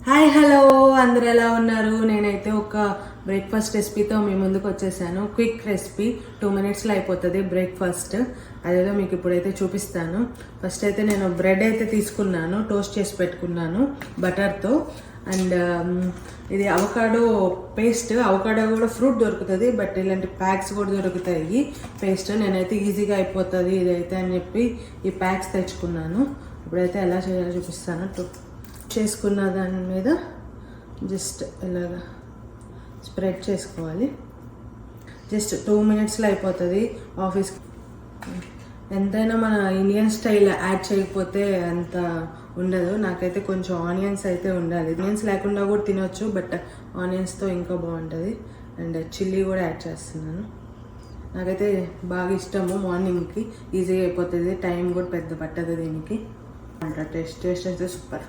Hi hello అందరు ఎలా ఉన్నారు? నేనైతే ఒక బ్రేక్ఫాస్ట్ రెసిపీతో మీ ముందుకు వచ్చేసాను. క్విక్ రెసిపీ, 2 minutesలో అయిపోతుంది బ్రేక్ఫాస్ట్. అదేదో మీకు ఇప్పుడైతే చూపిస్తాను. ఫస్ట్ అయితే నేను బ్రెడ్ అయితే తీసుకున్నాను, టోస్ట్ చేసి పెట్టుకున్నాను బటర్తో. అండ్ ఇది అవకాడో పేస్ట్. అవకాడో కూడా ఫ్రూట్ దొరుకుతుంది, బట్ ఇలాంటి ప్యాక్స్ కూడా దొరుకుతాయి పేస్ట్. నేనైతే ఈజీగా అయిపోతుంది ఇదైతే అని చెప్పి ఈ ప్యాక్స్ తెచ్చుకున్నాను. ఇప్పుడైతే ఎలా చేయాలో చూపిస్తాను. చేసుకున్న దాని మీద జస్ట్ ఇలాగా స్ప్రెడ్ చేసుకోవాలి. జస్ట్ 2 minutesలో అయిపోతుంది. ఆఫీస్కి ఎంతైనా మన ఇండియన్ స్టైల్ యాడ్ చేయకపోతే అంత ఉండదు. నాకైతే కొంచెం ఆనియన్స్ అయితే ఉండాలి. ఆనియన్స్ లేకుండా కూడా తినొచ్చు, బట్ ఆనియన్స్తో ఇంకా బాగుంటుంది. అండ్ చిల్లీ కూడా యాడ్ చేస్తున్నాను. నాకైతే బాగా ఇష్టము. మార్నింగ్కి ఈజీగా అయిపోతుంది, టైం కూడా పెద్ద పట్టదు దీనికి. టేస్ట్ అయితే సూపర్.